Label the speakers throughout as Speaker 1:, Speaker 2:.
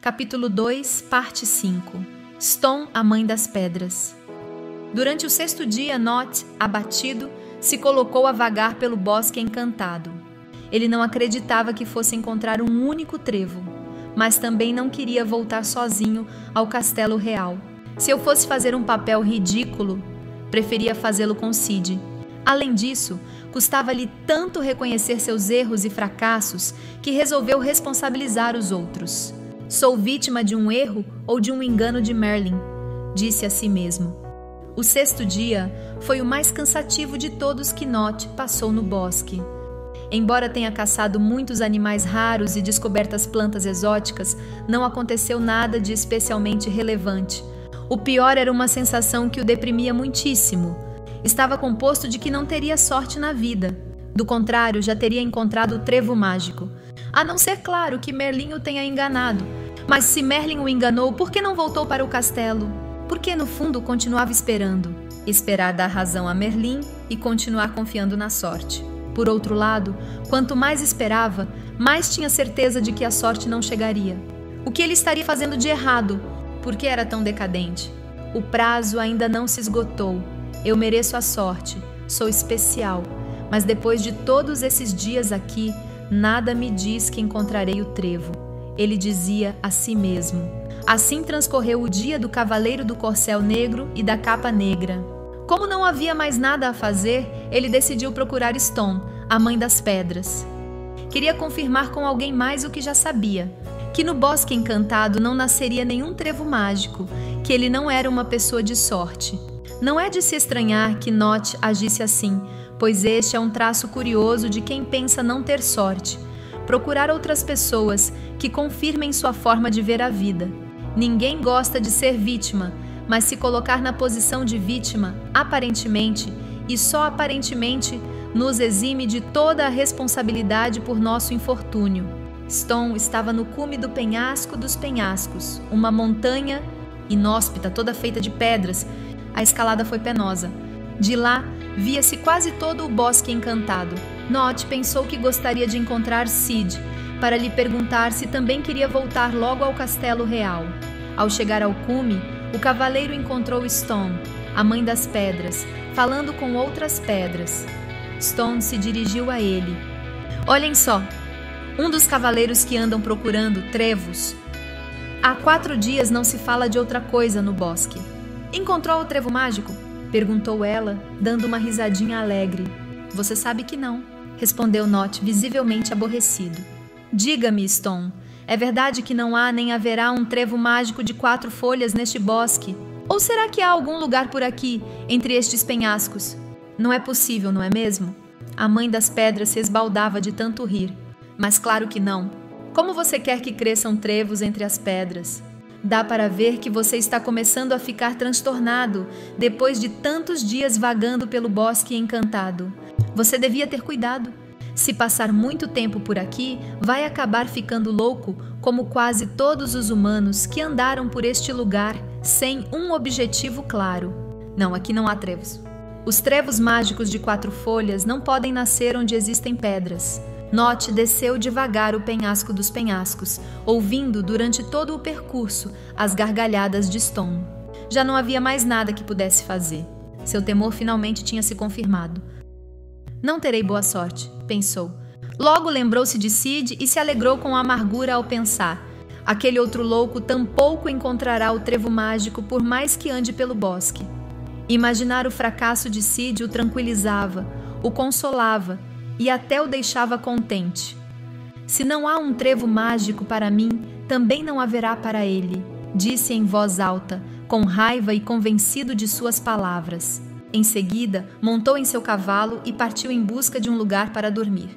Speaker 1: Capítulo 2, parte 5. Stone, a mãe das pedras. Durante o 6º dia, Nott, abatido, se colocou a vagar pelo bosque encantado. Ele não acreditava que fosse encontrar um único trevo, mas também não queria voltar sozinho ao castelo real. Se eu fosse fazer um papel ridículo, preferia fazê-lo com Sid. Além disso, custava-lhe tanto reconhecer seus erros e fracassos que resolveu responsabilizar os outros. Sou vítima de um erro ou de um engano de Merlin, disse a si mesmo. O 6º dia foi o mais cansativo de todos que Nott passou no bosque. Embora tenha caçado muitos animais raros e descobertas plantas exóticas, não aconteceu nada de especialmente relevante. O pior era uma sensação que o deprimia muitíssimo. Estava composto de que não teria sorte na vida. Do contrário, já teria encontrado o trevo mágico. A não ser, claro, que Merlin o tenha enganado. Mas se Merlin o enganou, por que não voltou para o castelo? Porque, no fundo, continuava esperando. Esperar dar razão a Merlin e continuar confiando na sorte. Por outro lado, quanto mais esperava, mais tinha certeza de que a sorte não chegaria. O que ele estaria fazendo de errado? Por que era tão decadente? O prazo ainda não se esgotou. Eu mereço a sorte. Sou especial. Mas depois de todos esses dias aqui, nada me diz que encontrarei o trevo. Ele dizia a si mesmo. Assim transcorreu o dia do Cavaleiro do Corcel Negro e da Capa Negra. Como não havia mais nada a fazer, ele decidiu procurar Stone, a mãe das pedras. Queria confirmar com alguém mais o que já sabia, que no Bosque Encantado não nasceria nenhum trevo mágico, que ele não era uma pessoa de sorte. Não é de se estranhar que Nott agisse assim, pois este é um traço curioso de quem pensa não ter sorte. Procurar outras pessoas que confirmem sua forma de ver a vida. Ninguém gosta de ser vítima, mas se colocar na posição de vítima, aparentemente, e só aparentemente, nos exime de toda a responsabilidade por nosso infortúnio. Stone estava no cume do penhasco dos penhascos, uma montanha inóspita, toda feita de pedras. A escalada foi penosa. De lá, via-se quase todo o Bosque Encantado. Nott pensou que gostaria de encontrar Sid, para lhe perguntar se também queria voltar logo ao Castelo Real. Ao chegar ao cume, o cavaleiro encontrou Stone, a mãe das pedras, falando com outras pedras. Stone se dirigiu a ele. Olhem só, um dos cavaleiros que andam procurando trevos. Há 4 dias não se fala de outra coisa no bosque. Encontrou o trevo mágico? Perguntou ela, dando uma risadinha alegre. Você sabe que não, respondeu Nott, visivelmente aborrecido. Diga-me, Stone, é verdade que não há nem haverá um trevo mágico de 4 folhas neste bosque? Ou será que há algum lugar por aqui, entre estes penhascos? Não é possível, não é mesmo? A mãe das pedras se esbaldava de tanto rir. Mas claro que não. Como você quer que cresçam trevos entre as pedras? Dá para ver que você está começando a ficar transtornado depois de tantos dias vagando pelo bosque encantado. Você devia ter cuidado. Se passar muito tempo por aqui, vai acabar ficando louco, como quase todos os humanos que andaram por este lugar sem um objetivo claro. Não, aqui não há trevos. Os trevos mágicos de 4 folhas não podem nascer onde existem pedras. Nott desceu devagar o penhasco dos penhascos, ouvindo durante todo o percurso as gargalhadas de Stone. Já não havia mais nada que pudesse fazer. Seu temor finalmente tinha se confirmado. Não terei boa sorte, pensou. Logo lembrou-se de Sid e se alegrou com amargura ao pensar. Aquele outro louco tampouco encontrará o trevo mágico por mais que ande pelo bosque. Imaginar o fracasso de Sid o tranquilizava, o consolava e até o deixava contente. Se não há um trevo mágico para mim, também não haverá para ele, disse em voz alta, com raiva e convencido de suas palavras. Em seguida, montou em seu cavalo e partiu em busca de um lugar para dormir.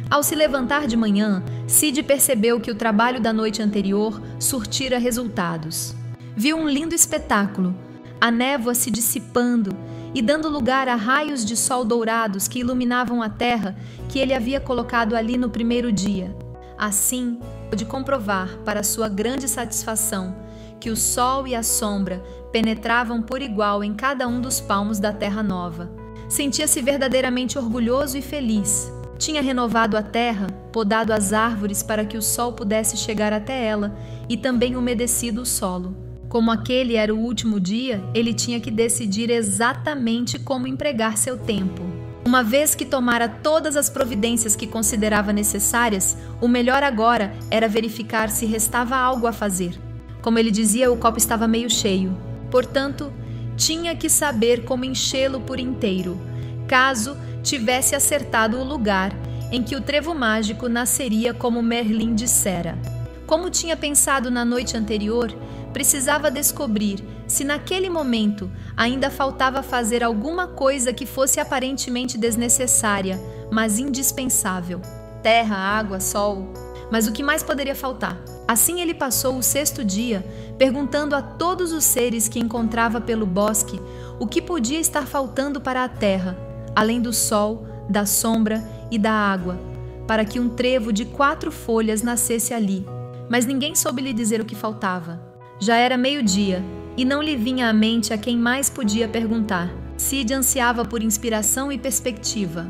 Speaker 1: Ao se levantar de manhã, Sid percebeu que o trabalho da noite anterior surtira resultados. Viu um lindo espetáculo, a névoa se dissipando e dando lugar a raios de sol dourados que iluminavam a terra que ele havia colocado ali no primeiro dia. Assim, pôde comprovar, para sua grande satisfação, que o sol e a sombra penetravam por igual em cada um dos palmos da terra nova. Sentia-se verdadeiramente orgulhoso e feliz. Tinha renovado a terra, podado as árvores para que o sol pudesse chegar até ela e também umedecido o solo. Como aquele era o último dia, ele tinha que decidir exatamente como empregar seu tempo. Uma vez que tomara todas as providências que considerava necessárias, o melhor agora era verificar se restava algo a fazer. Como ele dizia, o copo estava meio cheio. Portanto, tinha que saber como enchê-lo por inteiro, caso tivesse acertado o lugar em que o trevo mágico nasceria como Merlin dissera. Como tinha pensado na noite anterior, precisava descobrir se naquele momento ainda faltava fazer alguma coisa que fosse aparentemente desnecessária, mas indispensável. Terra, água, sol. Mas o que mais poderia faltar? Assim ele passou o 6º dia, perguntando a todos os seres que encontrava pelo bosque o que podia estar faltando para a terra, além do sol, da sombra e da água, para que um trevo de 4 folhas nascesse ali. Mas ninguém soube lhe dizer o que faltava. Já era meio-dia, e não lhe vinha à mente a quem mais podia perguntar. Cid ansiava por inspiração e perspectiva.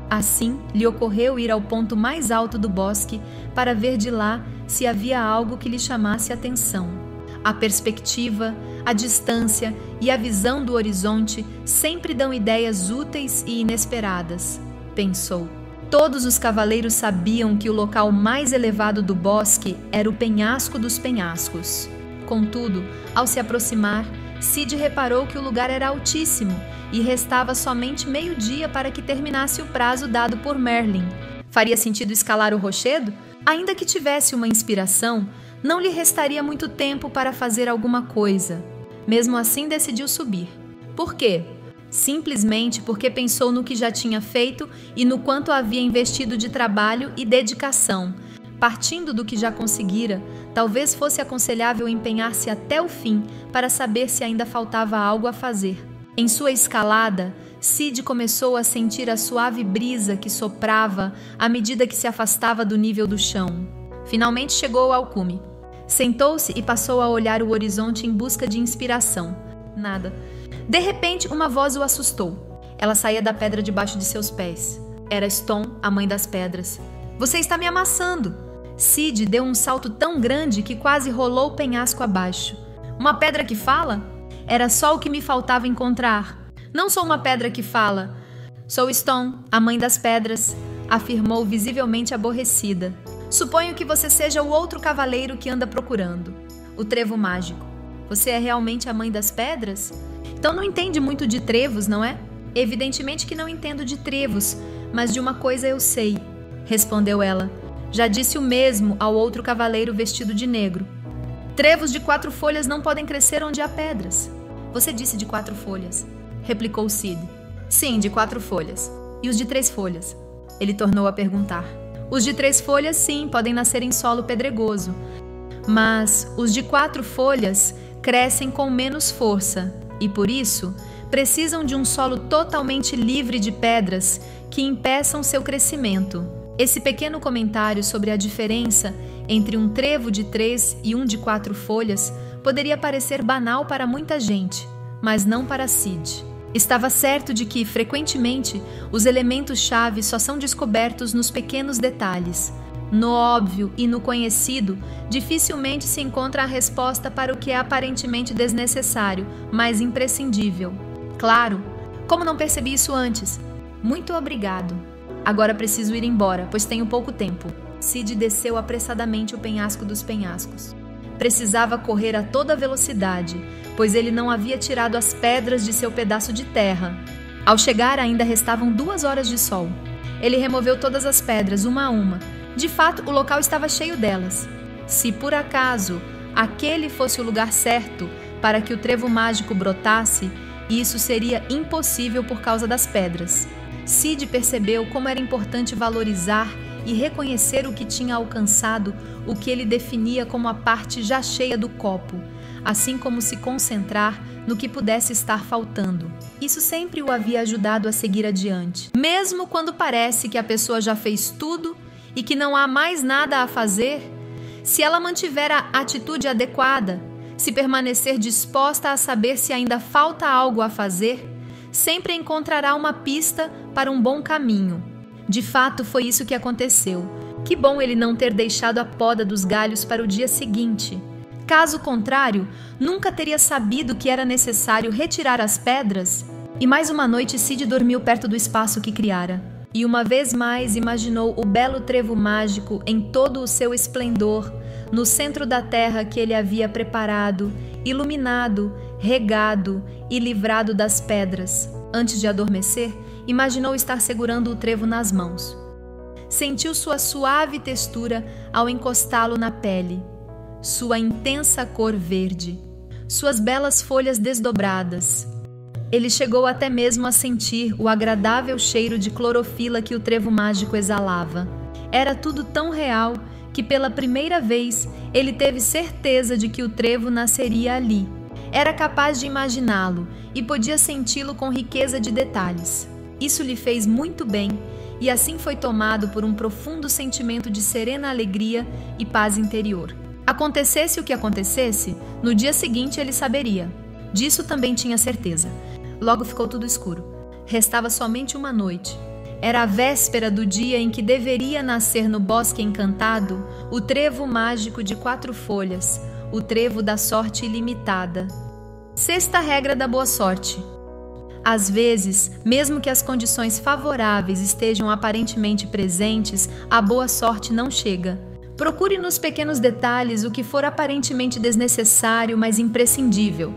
Speaker 1: Assim, lhe ocorreu ir ao ponto mais alto do bosque para ver de lá se havia algo que lhe chamasse a atenção. A perspectiva, a distância e a visão do horizonte sempre dão ideias úteis e inesperadas, pensou. Todos os cavaleiros sabiam que o local mais elevado do bosque era o penhasco dos penhascos. Contudo, ao se aproximar, Cid reparou que o lugar era altíssimo e restava somente meio-dia para que terminasse o prazo dado por Merlin. Faria sentido escalar o rochedo? Ainda que tivesse uma inspiração, não lhe restaria muito tempo para fazer alguma coisa. Mesmo assim, decidiu subir. Por quê? Simplesmente porque pensou no que já tinha feito e no quanto havia investido de trabalho e dedicação. Partindo do que já conseguira, talvez fosse aconselhável empenhar-se até o fim para saber se ainda faltava algo a fazer. Em sua escalada, Cid começou a sentir a suave brisa que soprava à medida que se afastava do nível do chão. Finalmente chegou ao cume. Sentou-se e passou a olhar o horizonte em busca de inspiração. Nada. De repente, uma voz o assustou. Ela saía da pedra debaixo de seus pés. Era Ston, a mãe das pedras. "Você está me amassando!" Cid deu um salto tão grande que quase rolou o penhasco abaixo. "Uma pedra que fala? Era só o que me faltava encontrar. Não sou uma pedra que fala. Sou Ston, a mãe das pedras", afirmou visivelmente aborrecida. "Suponho que você seja o outro cavaleiro que anda procurando. O trevo mágico. Você é realmente a mãe das pedras? Então não entende muito de trevos, não é?" "Evidentemente que não entendo de trevos, mas de uma coisa eu sei", respondeu ela. "Já disse o mesmo ao outro cavaleiro vestido de negro. Trevos de 4 folhas não podem crescer onde há pedras." "Você disse de 4 folhas", replicou Cid. "Sim, de 4 folhas. E os de 3 folhas?" Ele tornou a perguntar. "Os de 3 folhas, sim, podem nascer em solo pedregoso. Mas os de 4 folhas crescem com menos força e, por isso, precisam de um solo totalmente livre de pedras que impeçam seu crescimento." Esse pequeno comentário sobre a diferença entre um trevo de 3 e um de 4 folhas poderia parecer banal para muita gente, mas não para Cid. Estava certo de que, frequentemente, os elementos-chave só são descobertos nos pequenos detalhes. No óbvio e no conhecido, dificilmente se encontra a resposta para o que é aparentemente desnecessário, mas imprescindível. "Claro, como não percebi isso antes? Muito obrigado. Agora preciso ir embora, pois tenho pouco tempo." Cid desceu apressadamente o penhasco dos penhascos. Precisava correr a toda velocidade, pois ele não havia tirado as pedras de seu pedaço de terra. Ao chegar, ainda restavam 2 horas de sol. Ele removeu todas as pedras, uma a uma. De fato, o local estava cheio delas. Se por acaso aquele fosse o lugar certo para que o trevo mágico brotasse, isso seria impossível por causa das pedras. Cid percebeu como era importante valorizar e reconhecer o que tinha alcançado, o que ele definia como a parte já cheia do copo, assim como se concentrar no que pudesse estar faltando. Isso sempre o havia ajudado a seguir adiante. Mesmo quando parece que a pessoa já fez tudo e que não há mais nada a fazer, se ela mantiver a atitude adequada, se permanecer disposta a saber se ainda falta algo a fazer, sempre encontrará uma pista para um bom caminho. De fato, foi isso que aconteceu. Que bom ele não ter deixado a poda dos galhos para o dia seguinte. Caso contrário, nunca teria sabido que era necessário retirar as pedras. E mais uma noite Cid dormiu perto do espaço que criara. E uma vez mais imaginou o belo trevo mágico em todo o seu esplendor, no centro da terra que ele havia preparado, iluminado, regado e livrado das pedras. Antes de adormecer, imaginou estar segurando o trevo nas mãos. Sentiu sua suave textura ao encostá-lo na pele, sua intensa cor verde, suas belas folhas desdobradas. Ele chegou até mesmo a sentir o agradável cheiro de clorofila que o trevo mágico exalava. Era tudo tão real que pela primeira vez ele teve certeza de que o trevo nasceria ali. Era capaz de imaginá-lo e podia senti-lo com riqueza de detalhes. Isso lhe fez muito bem e assim foi tomado por um profundo sentimento de serena alegria e paz interior. Acontecesse o que acontecesse, no dia seguinte ele saberia. Disso também tinha certeza. Logo ficou tudo escuro. Restava somente uma noite. Era a véspera do dia em que deveria nascer no bosque encantado o trevo mágico de 4 folhas, o trevo da sorte ilimitada. Sexta regra da boa sorte. Às vezes, mesmo que as condições favoráveis estejam aparentemente presentes, a boa sorte não chega. Procure nos pequenos detalhes o que for aparentemente desnecessário, mas imprescindível.